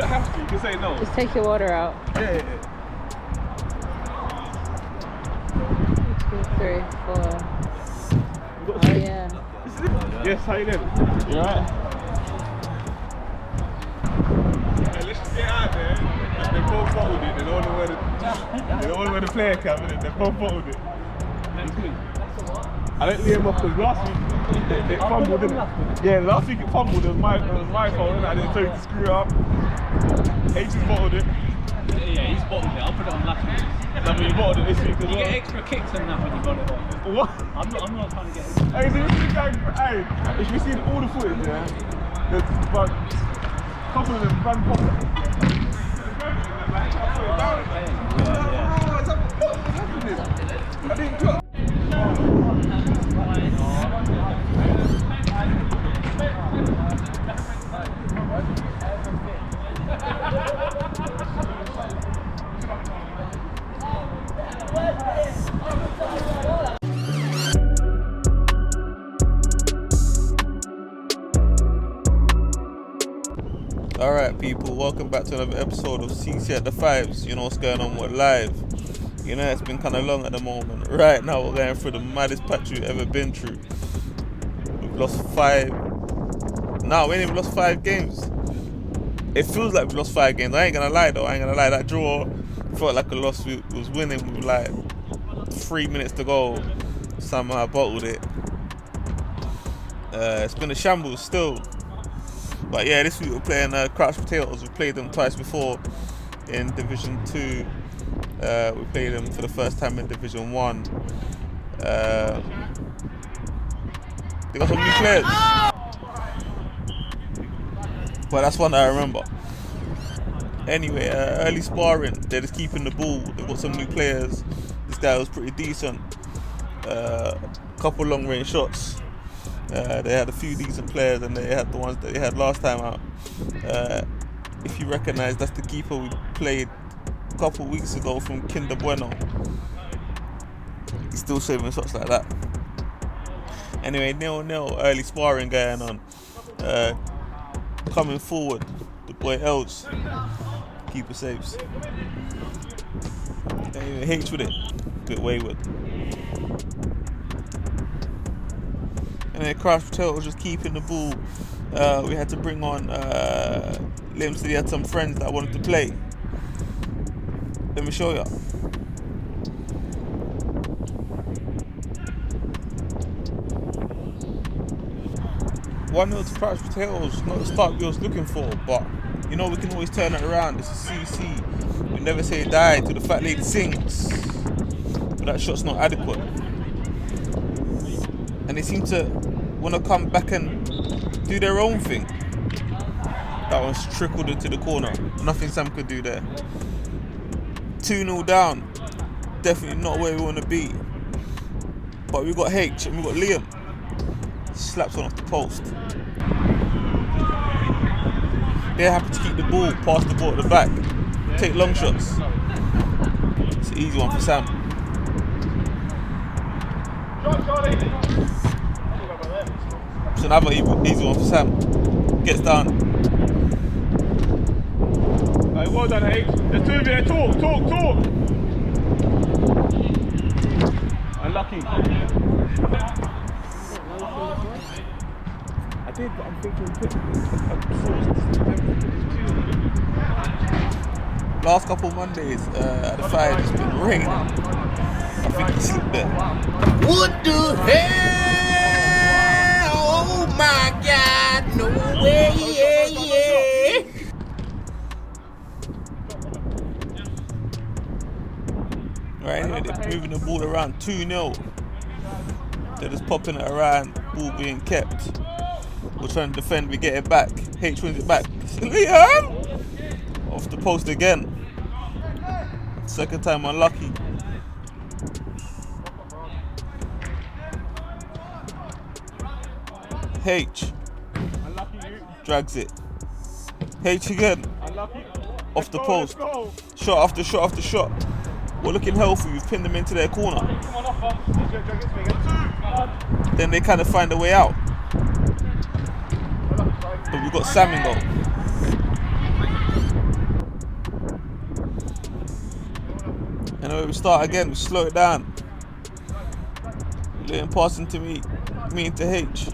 don't have to, you can say no. Just take your water out. Yeah. 2, 3, 4. Oh yeah. Yes, how you doing? You alright? Yeah, let's just get out there. They both bottled it. They don't know where the player came in. They both bottled it. I didn't leave him off because last week it fumbled, didn't it? Yeah, last week it fumbled. It was my fault, and I didn't tell you to screw it up. H has bottled it. Yeah, he's bottled it. I'll put it on last week. No, but you bottled it this week as well. You get extra kicks than that when you got it on. What? I'm not trying to get it. Hey, so you see that? Hey, if you see all the footage, yeah, there's about a couple of them ran pop. I didn't cut. Alright people, welcome back to another episode of Citèh. You know what's going on, we're live. You know, it's been kind of long at the moment. Right now we're going through the maddest patch we've ever been through. We've lost 5. No, we ain't even lost 5 games. It feels like we've lost 5 games. I ain't gonna lie though, that draw felt like a loss. We was winning with like 3 minutes to go. Somehow I bottled it. It's been a shambles still. But yeah, this week we're playing Crouch Potatoes. We played them twice before in Division 2. We played them for the first time in Division 1. They got some new players. But that's one that I remember. Anyway, early sparring. They're just keeping the ball. They've got some new players. This guy was pretty decent. Couple long range shots. They had a few decent players, and they had the ones that they had last time out. If you recognise, that's the keeper we played a couple of weeks ago from Kinder Bueno. He's still saving shots like that. Anyway, 0-0, early sparring going on. Coming forward, the boy Els, keeper saves. Anyway, H with it, bit wayward. And then Crouch Potatoes was just keeping the ball. We had to bring on Liam, so he had some friends that wanted to play. Let me show you. 1-0 to Crouch Potatoes, not the start we was looking for, but you know we can always turn it around. This is CC. We never say die till the fat lady sings. But that shot's not adequate. And they seem to want to come back and do their own thing. That one's trickled into the corner. Nothing Sam could do there. 2-0 down. Definitely not where we want to be. But we got H and we got Liam. Slaps one off the post. They're happy to keep the ball, pass the ball at the back, take long shots. It's an easy one for Sam. It's another easy one for Sam. Gets down. Right, well done, H. The two of you, talk. Unlucky. I did, but I'm thinking Last couple Mondays at the 5, it's been raining. I think he slipped there. What the hell? Oh my God, no way, yeah. Right, anyway, they're moving the ball around 2-0. They're just popping it around, ball being kept. We're trying to defend, we get it back. H wins it back. Liam! Off the post again. Second time unlucky. H drags it. H again. Off the post. Shot after shot after shot. We're looking healthy. We've pinned them into their corner. Then they kind of find a way out. But we've got Sam in goal. Anyway, we start again, we slow it down. Liam passing to me into H.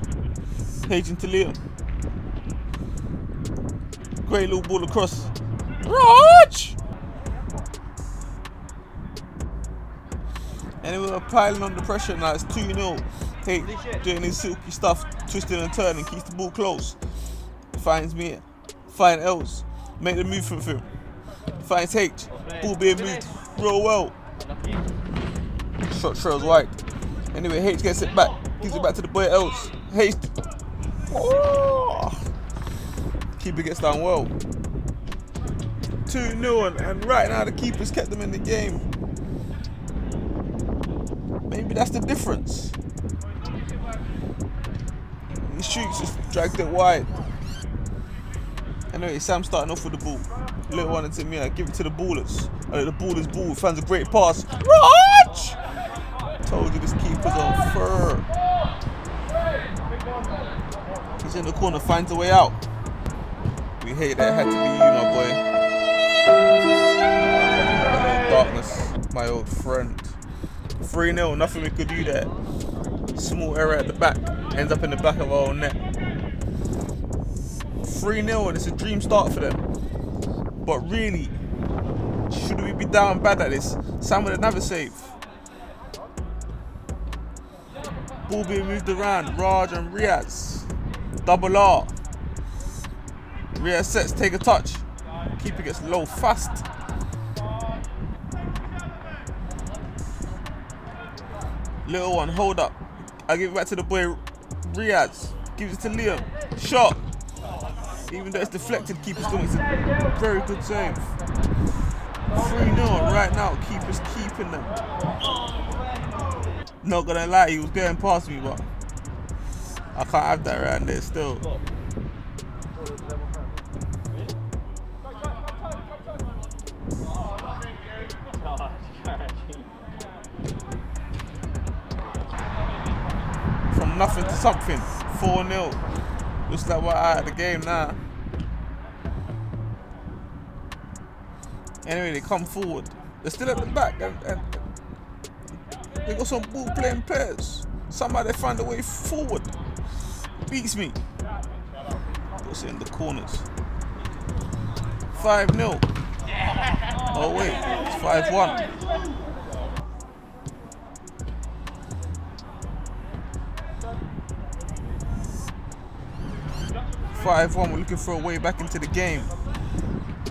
H into Liam. Great little ball across. Raj! Anyway, we're piling on the pressure now. It's 2-0. H doing his silky stuff, twisting and turning, keeps the ball close. Finds me, find Els, make the move from him. Finds H, ball being moved real well. Shot trails wide. Anyway, H gets it back, gives it back to the boy Els. H, oh! Keeper gets down well. 2-0, and right now the keeper's kept them in the game. Maybe that's the difference. He shoots, just dragged it wide. Anyway, Sam starting off with the ball. Little one into me, I give it to the ballers. The ballers ball, finds a great pass. Raj! Told you this keeper's on fur. He's in the corner, finds a way out. We hate that, it had to be you, my boy. Darkness, my old friend. 3-0, nothing we could do there. Small error at the back, ends up in the back of our own net. 3-0, and it's a dream start for them. But really, should we be down bad at this? Sam with another save. Ball being moved around, Raj and Riaz. Double R. Riaz sets, take a touch. Keeper gets low fast. Little one, hold up. I give it back to the boy Riaz. Gives it to Liam. Shot. Even though it's deflected, keeper's doing it's a very good save. 3-0 right now, keeper's keeping them. Not gonna lie, he was going past me, but I can't have that around there still. From nothing to something, 4-0. Looks like we're out of the game now. Anyway, they come forward. They're still at the back and they got some ball playing players. Somehow they find a way forward. Beats me. Puts it in the corners. 5-0. Oh wait, it's 5-1. We're looking for a way back into the game.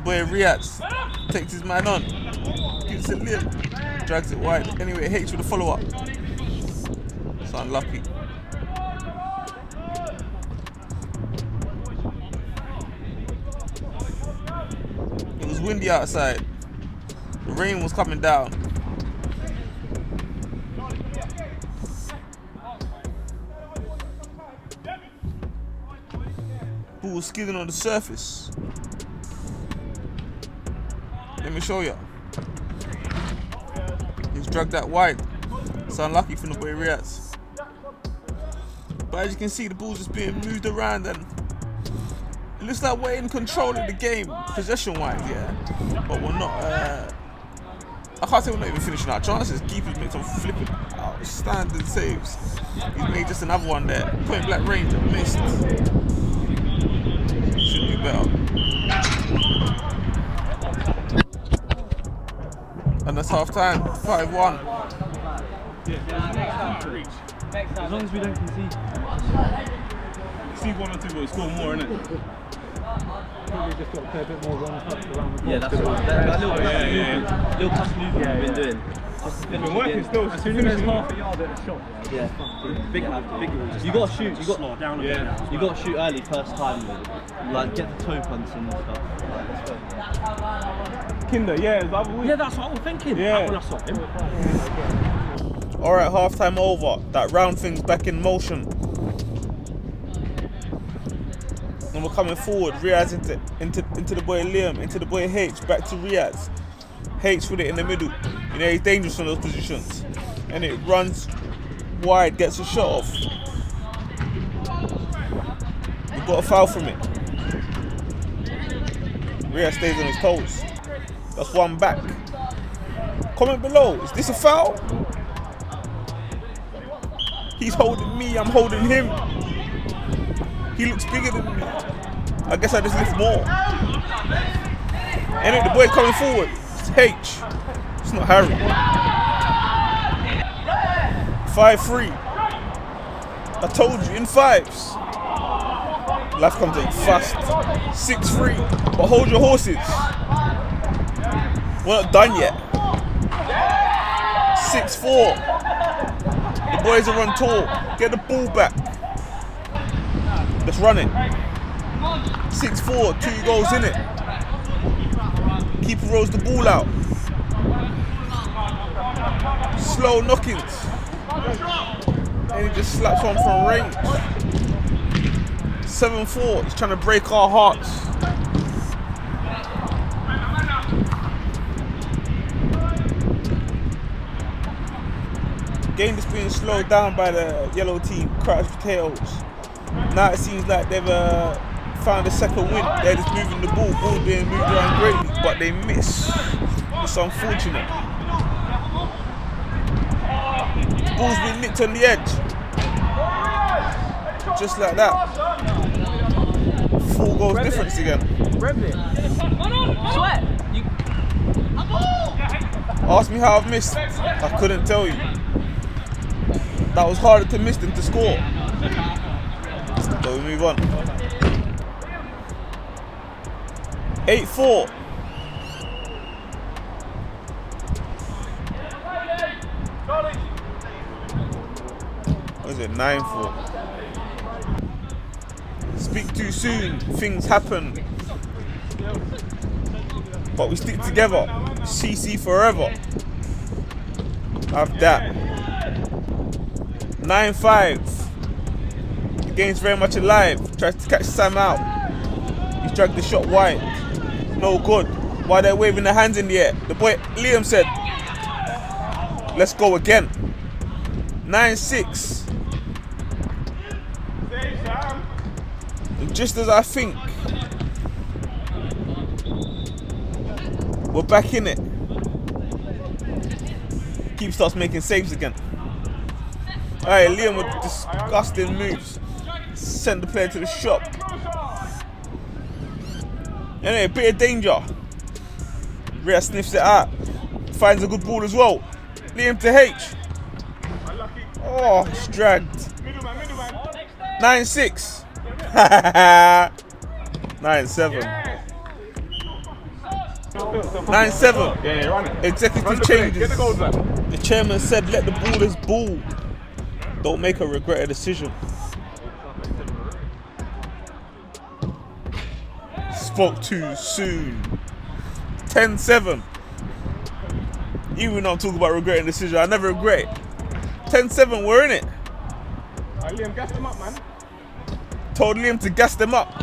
Boy Riaz takes his man on, gives it Liam, drags it wide. Anyway, H with a follow-up. It's unlucky. It was windy outside. The rain was coming down. Ball was skidding on the surface. Let me show you. He's dragged that wide. It's unlucky from the boy Riaz. But as you can see, the ball's just being moved around and it looks like we're in control of the game, possession-wise, yeah. But we're not, I can't say we're not even finishing our chances. Keeper's made some flipping outstanding saves. He's made just another one there. Point blank range, missed. Should be better. And that's half time, 5-1. As long as we don't concede. See 1 or 2, but we score more, innit? Probably just got to play a bit more one touch around the ball. Yeah, that's right. That little pass movement we've been doing. We've been working still. As soon as there's half a yard at a shot. Yeah. Big. You got to shoot. Slow down a bit. You got to shoot early first time. Like get the toe punch and stuff. Kinder, yeah, it's the other week. Yeah, that's what I was thinking. Yeah. When I saw him. Alright, half time over. That round thing's back in motion. And we're coming forward. Riaz into the boy Liam, into the boy H, back to Riaz. H with it in the middle. You know, he's dangerous on those positions. And it runs wide, gets a shot off. We've got a foul from it. Riaz stays on his toes. That's one back. Comment below. Is this a foul? He's holding me. I'm holding him. He looks bigger than me. I guess I just lift more. And the boy coming forward. It's H. It's not Harry. 5-3. I told you, in fives. Life comes at you fast. 6-3. But hold your horses. We're not done yet. 6-4. The boys are on tour. Get the ball back. Let's run it. 6-4. 2 goals in it. Keeper rolls the ball out. Slow knockings. And he just slaps one from range. 7-4. He's trying to break our hearts. Game is being slowed down by the yellow team, crouched potatoes. Now it seems like they've found a second win. They're just moving the ball. Ball being moved around greatly, but they miss. It's unfortunate. Ball's been nicked on the edge. Just like that. 4 goals difference again. Ask me how I've missed. I couldn't tell you. That was harder to miss than to score. So we move on. 8-4. What is it? 9-4. Speak too soon. Things happen. But we stick together. CC forever. Have that. 9-5. The game's very much alive. Tries to catch Sam out. He's dragged the shot wide. No good. While they're waving their hands in the air, the boy Liam said, let's go again. 9-6. And just as I think, we're back in it. Keep starts making saves again. Alright, Liam with disgusting moves. Send the player to the shop. Anyway, bit of danger. Rhea sniffs it out. Finds a good ball as well. Liam to H. Oh, it's dragged. 9-6. 9-7. 9-7. Executive changes. The chairman said, let the ballers ball. Don't make her regret a decision. Spoke too soon. 10-7. Even though I'm talking about regretting a decision, I never regret it. 10-7, we're in it. Liam, gas them up, man. Told Liam to gas them up.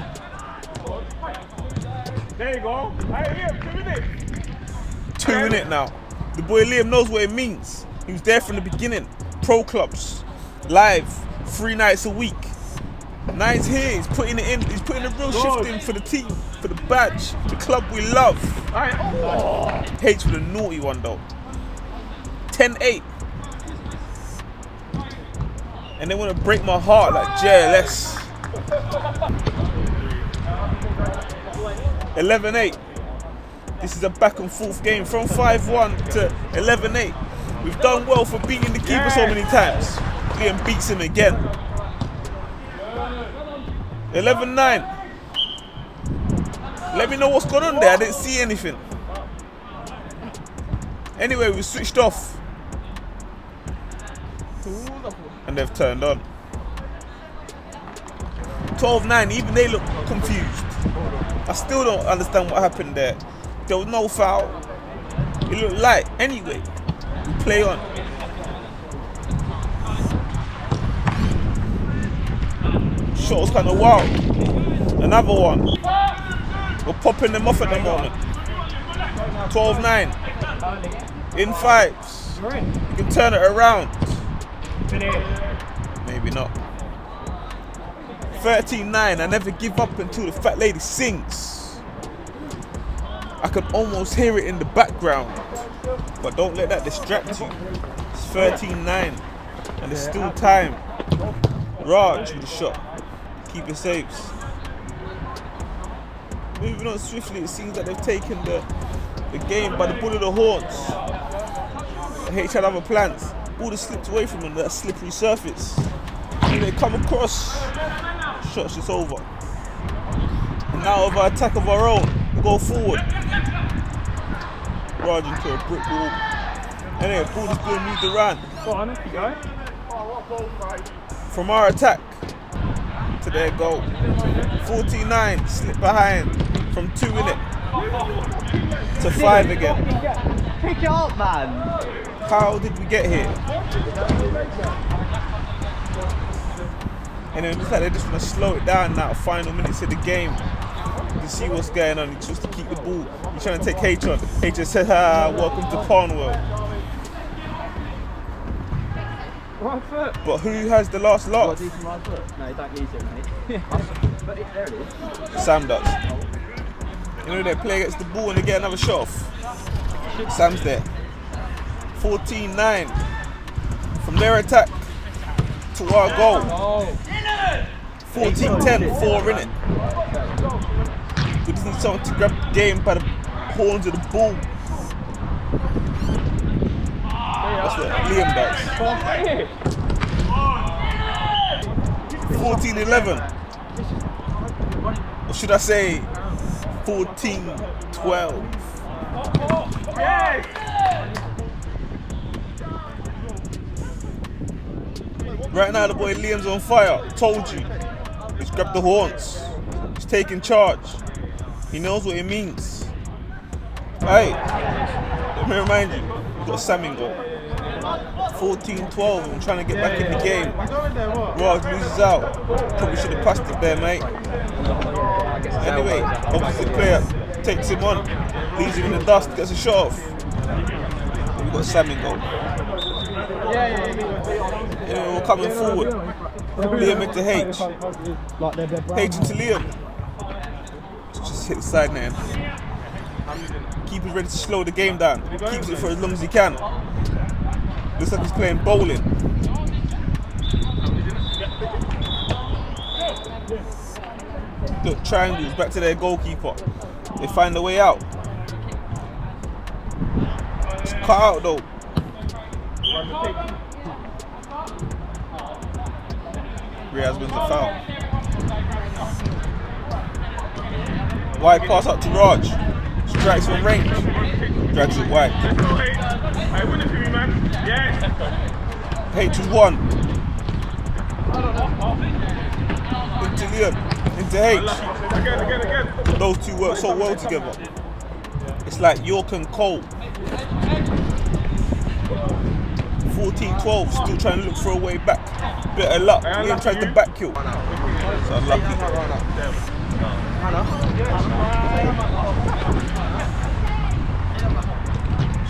There you go. Hey, Liam, 2 minutes. 2 in it now. The boy Liam knows what it means. He was there from the beginning. Pro clubs, live, 3 nights a week. Nine's here. He's putting it in. He's putting a real shift in for the team, for the badge, the club we love. Hates with a naughty one though. 10-8. And they want to break my heart like JLS. 11-8. This is a back and forth game from 5-1 to 11-8. We've done well for beating the keeper so many times. Liam beats him again. 11-9. Let me know what's going on there. I didn't see anything. Anyway, we switched off. And they've turned on. 12-9, even they look confused. I still don't understand what happened there. There was no foul. It looked light. Anyway, we play on. Shot was kind of wild. Another one. We're popping them off at the moment. 12-9. In fives. You can turn it around. Maybe not. 13-9. I never give up until the fat lady sings. I can almost hear it in the background. But don't let that distract you. It's 13-9, and there's still time. Raj with the shot. Keep it safe. Moving on swiftly, it seems that they've taken the game by the bull of the horns. H had other plans. All the slipped away from them, that slippery surface. And they come across. Shot's just over. And now with our attack of our own, we go forward. Raj into a brick wall. And then ball is being moved around. Go on, keep going. From our attack to their goal. 49, slip behind from 2 in it to 5 again. Pick it up, man. How did we get here? And then it looks like they just want to slow it down now, final minutes of the game. You see what's going on. He tries to keep the ball. He's trying to take H on. H just said, welcome to Pawn World. Right foot. But who has the last laugh? Got a decent right foot? No, you don't use it, mate. But there it is. Sam does. You know, they play against the ball and they get another shot off. Sam's there. 14-9. From their attack to our goal. 14-10, 4 in it. We just need someone to grab the game by the horns of the bull. That's what Liam does. 14-11. Or should I say 14-12. Right now the boy Liam's on fire. Told you. He's grabbed the horns. He's taking charge. He knows what it means. Hey, let me remind you, we've got Sam in goal. 14-12, I'm trying to get back in the game. Raj loses out. Probably should have passed it there, mate. Anyway, opposite player takes him on, leaves him in the dust, gets a shot off. We've got Sam in goal. Anyway, we're coming forward. Liam into H. H into Liam. Just hit the side net. Keeper's ready to slow the game down. Keeps it for as long as he can. Looks like he's playing bowling. Look, triangles back to their goalkeeper. They find a way out. It's cut out though. Riaz wins the foul. Wide pass up to Raj. Strikes from range. Drags it wide. H is 1. Into Liam. Into H. Those two work so well together. It's like York and Cole. 14-12, still trying to look for a way back. Bit of luck. Liam tries to back kill. It's unlucky.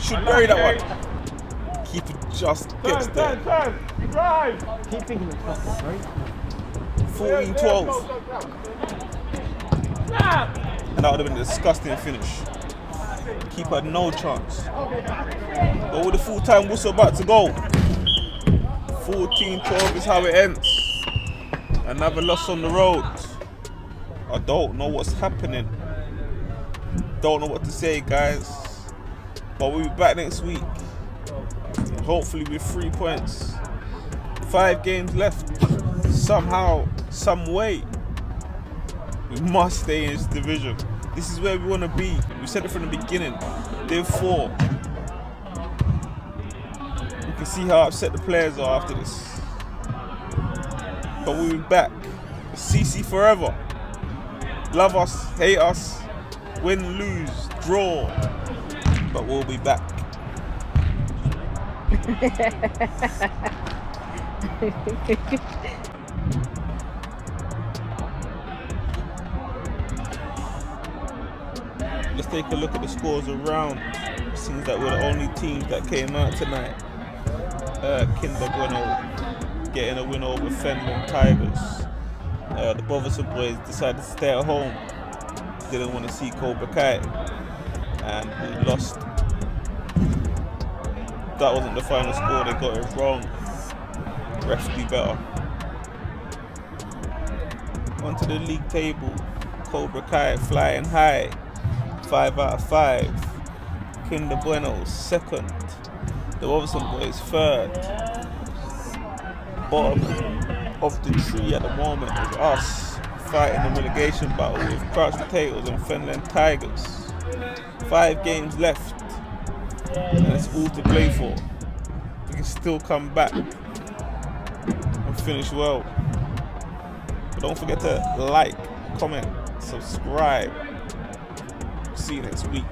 Should bury that one. Keeper just gets there. Keep thinking it's possible, right? 14-12. And that would have been a disgusting finish. Keeper had no chance. But with the full-time whistle about to go, 14-12 is how it ends. Another loss on the road. I don't know what's happening. Don't know what to say, guys. But we'll be back next week. Hopefully with 3 points. 5 games left. Somehow, some way, we must stay in this division. This is where we want to be. We said it from the beginning. Div 4. You can see how upset the players are after this. But we'll be back. CC forever. Love us, hate us, win, lose, draw. But we'll be back. Let's take a look at the scores around. It seems that we're the only teams that came out tonight. Kinder Bueno getting a win over Fenland Tigers. The Bothersome boys decided to stay at home. Didn't want to see Cobra Kai. And we lost that wasn't the final score, they got it wrong. Refs do better. Onto the league table. Cobra Kai flying high. 5 out of 5. Kinder Bueno second. The Robinson Boys third. Bottom of the tree at the moment is us fighting the relegation battle with Crouch Potatoes and Fenland Tigers. 5 games left and it's all to play for. We can still come back and finish well. But don't forget to like, comment, subscribe. See you next week.